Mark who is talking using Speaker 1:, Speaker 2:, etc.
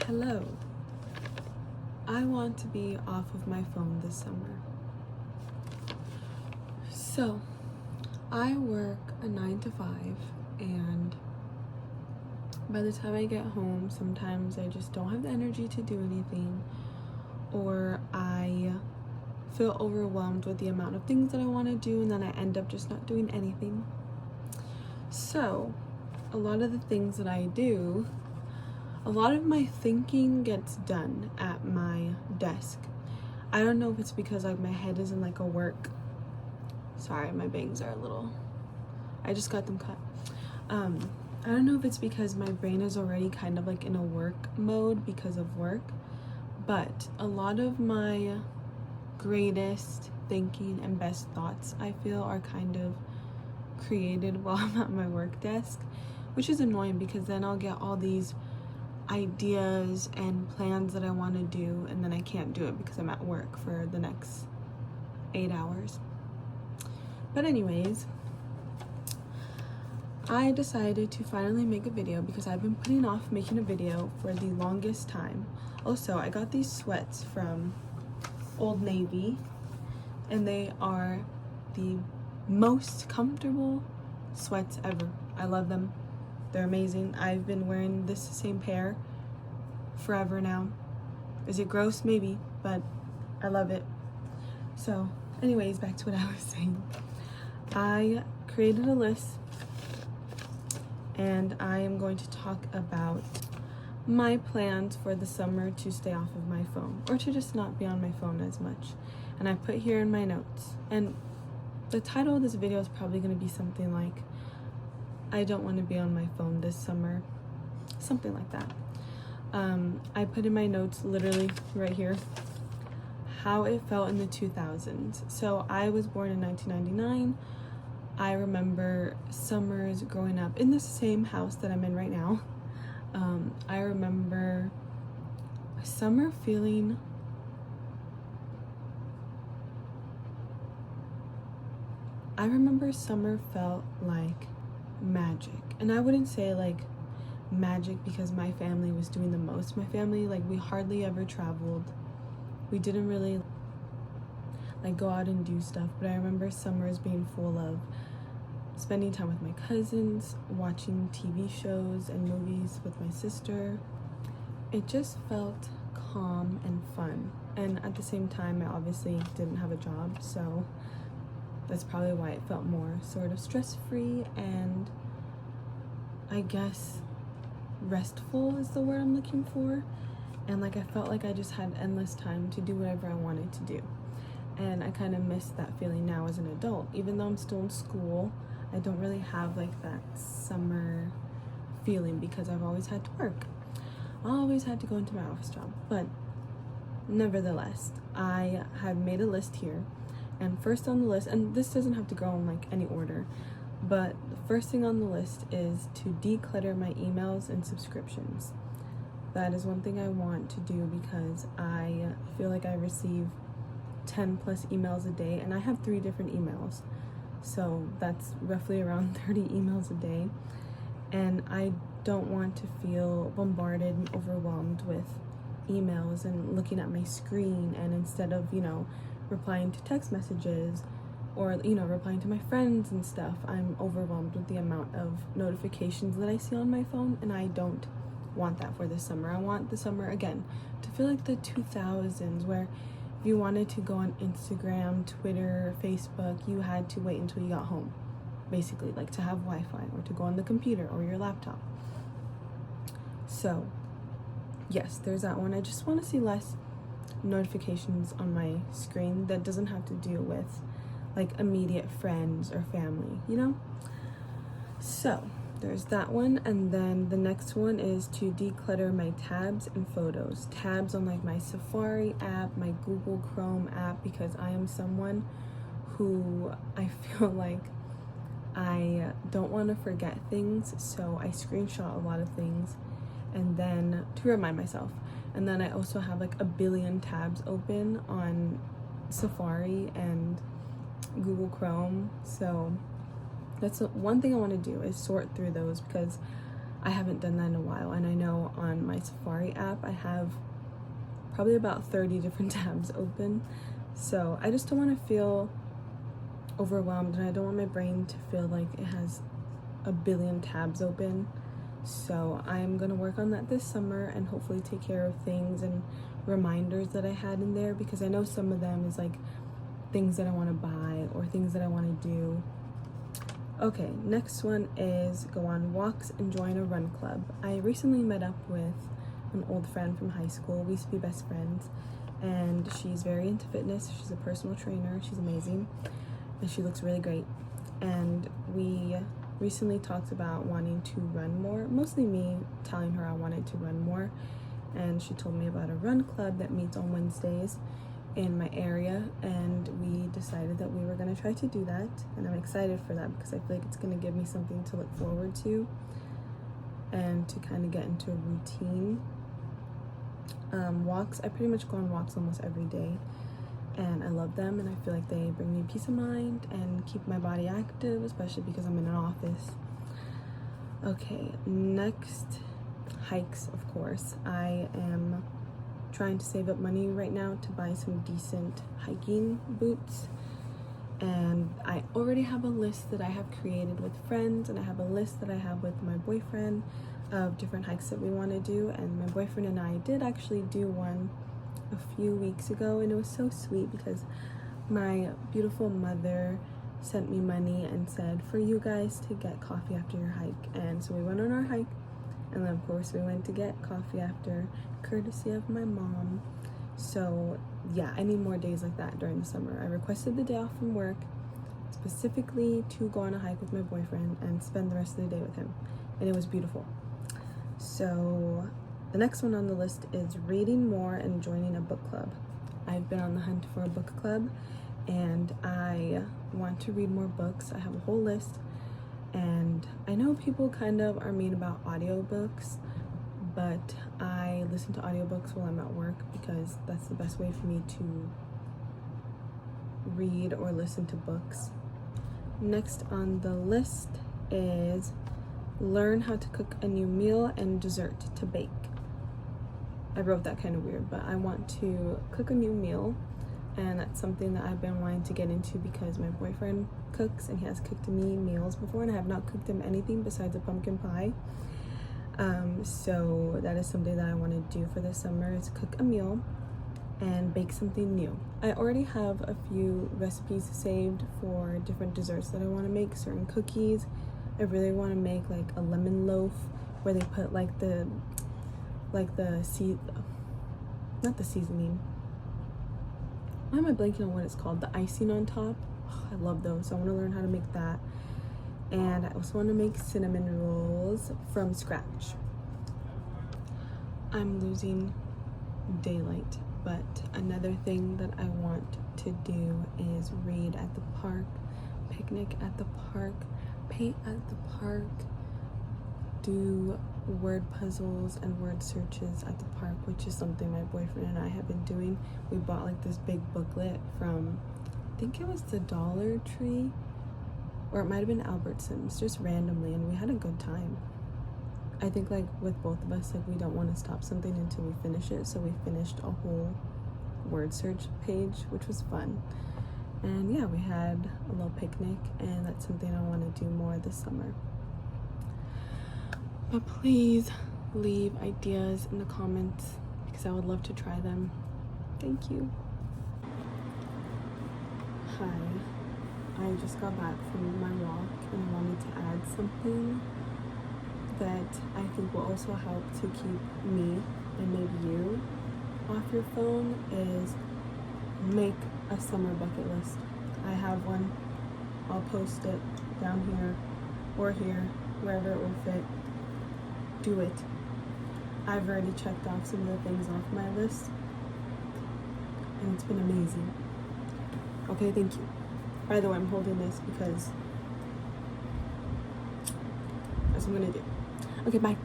Speaker 1: Hello. I want to be off of my phone this summer. So, I work a 9 to 5, and by the time I get home, sometimes I just don't have the energy to do anything, or I feel overwhelmed with the amount of things that I want to do, and then I end up just not doing anything. So, a lot of the things that I do, a lot of my thinking gets done at my desk. I don't know if it's because like my head is in like a work. Sorry, my bangs are a little. I just got them cut. I don't know if it's because my brain is already kind of like in a work mode because of work, but a lot of my greatest thinking and best thoughts, I feel, are kind of created while I'm at my work desk, which is annoying because then I'll get all these ideas and plans that I want to do, and then I can't do it because I'm at work for the next 8 hours. But anyways, I decided to finally make a video because I've been putting off making a video for the longest time. Also, I got these sweats from Old Navy, and they are the most comfortable sweats ever. I love them. They're amazing. I've been wearing this same pair forever now. Is it gross? Maybe, but I love it. So anyways, back to what I was saying. I created a list, and I am going to talk about my plans for the summer to stay off of my phone, or to just not be on my phone as much. And I put here in my notes, and the title of this video is probably going to be something like, I don't want to be on my phone this summer, something like that. I put in my notes literally right here how it felt in the 2000s. So I was born in 1999. I remember summers growing up in the same house that I'm in right now. I remember summer feeling summer felt like magic. And I wouldn't say like magic because my family was doing the most. My family, like, we hardly ever traveled. We didn't really like go out and do stuff, but I remember summers being full of spending time with my cousins, watching TV shows and movies with my sister. It just felt calm and fun. And at the same time, I obviously didn't have a job, so that's probably why it felt more sort of stress-free, and I guess restful is the word I'm looking for. And like I felt like I just had endless time to do whatever I wanted to do. And I kind of miss that feeling now as an adult. Even though I'm still in school, I don't really have like that summer feeling because I've always had to work. I always had to go into my office job. But nevertheless, I have made a list here. And first on the list, and this doesn't have to go in like any order, but the first thing on the list is to declutter my emails and subscriptions. That is one thing I want to do because I feel like I receive 10 plus emails a day, and I have 3 different emails. So that's roughly around 30 emails a day. And I don't want to feel bombarded and overwhelmed with emails and looking at my screen, and instead of, replying to text messages or, replying to my friends and stuff, I'm overwhelmed with the amount of notifications that I see on my phone, and I don't want that for this summer. I want the summer, again, to feel like the 2000s, where if you wanted to go on Instagram, Twitter, Facebook, you had to wait until you got home, basically, like to have Wi-Fi or to go on the computer or your laptop. So yes, there's that one. I just want to see less notifications on my screen that doesn't have to do with like immediate friends or family, So there's that one. And then the next one is to declutter my tabs and photos. Tabs on like my Safari app, my Google Chrome app, because I am someone who I feel like I don't want to forget things, so I screenshot a lot of things and then to remind myself. And then I also have like a billion tabs open on Safari and Google Chrome. So that's one thing I want to do, is sort through those, because I haven't done that in a while, and I know now on my Safari app, I have probably about 30 different tabs open. So I just don't want to feel overwhelmed, and I don't want my brain to feel like it has a billion tabs open. So I'm gonna work on that this summer and hopefully take care of things and reminders that I had in there, because I know some of them is like things that I want to buy or things that I want to do. Okay, next one is go on walks and join a run club. I recently met up with an old friend from high school. We used to be best friends, and she's very into fitness. She's a personal trainer. She's amazing, and she looks really great. And we recently talked about wanting to run more, mostly me telling her I wanted to run more, and she told me about a run club that meets on Wednesdays in my area, and we decided that we were going to try to do that, and I'm excited for that because I feel like it's going to give me something to look forward to and to kind of get into a routine. Walks, I pretty much go on walks almost every day, and I love them, and I feel like they bring me peace of mind and keep my body active, especially because I'm in an office. Okay, next, hikes, of course. I am trying to save up money right now to buy some decent hiking boots, and I already have a list that I have created with friends, and I have a list that I have with my boyfriend of different hikes that we want to do. And my boyfriend and I did actually do one a few weeks ago, and it was so sweet because my beautiful mother sent me money and said for you guys to get coffee after your hike. And so we went on our hike, and then of course we went to get coffee after, courtesy of my mom. So yeah, I need more days like that during the summer. I requested the day off from work specifically to go on a hike with my boyfriend and spend the rest of the day with him, and it was beautiful. So the next one on the list is reading more and joining a book club. I've been on the hunt for a book club, and I want to read more books. I have a whole list, and I know people kind of are mean about audiobooks, but I listen to audiobooks while I'm at work because that's the best way for me to read or listen to books. Next on the list is learn how to cook a new meal and dessert to bake. I wrote that kind of weird, but I want to cook a new meal, and that's something that I've been wanting to get into because my boyfriend cooks, and he has cooked me meals before, and I have not cooked him anything besides a pumpkin pie. So that is something that I want to do for this summer, is cook a meal and bake something new. I already have a few recipes saved for different desserts that I want to make, certain cookies. I really want to make like a lemon loaf where they put like the not the seasoning. Why am I blanking on what it's called? The icing on top. Oh, I love those. So I want to learn how to make that. And I also want to make cinnamon rolls from scratch. I'm losing daylight, but another thing that I want to do is read at the park, picnic at the park, paint at the park, do word puzzles and word searches at the park, which is something my boyfriend and I have been doing. We bought like this big booklet from, I think it was the Dollar Tree, or it might have been Albertsons, just randomly, and we had a good time. I think like with both of us, like we don't want to stop something until we finish it, so we finished a whole word search page, which was fun. And yeah, we had a little picnic, and that's something I want to do more this summer. But please leave ideas in the comments because I would love to try them. Thank you. Hi, I just got back from my walk, and I wanted to add something that I think will also help to keep me and maybe you off your phone, is make a summer bucket list. I have one. I'll post it down here or here, wherever it will fit. Do it. I've already checked off some of the things off my list, and it's been amazing. Okay, thank you. By the way, I'm holding this because that's what I'm gonna do. Okay, bye.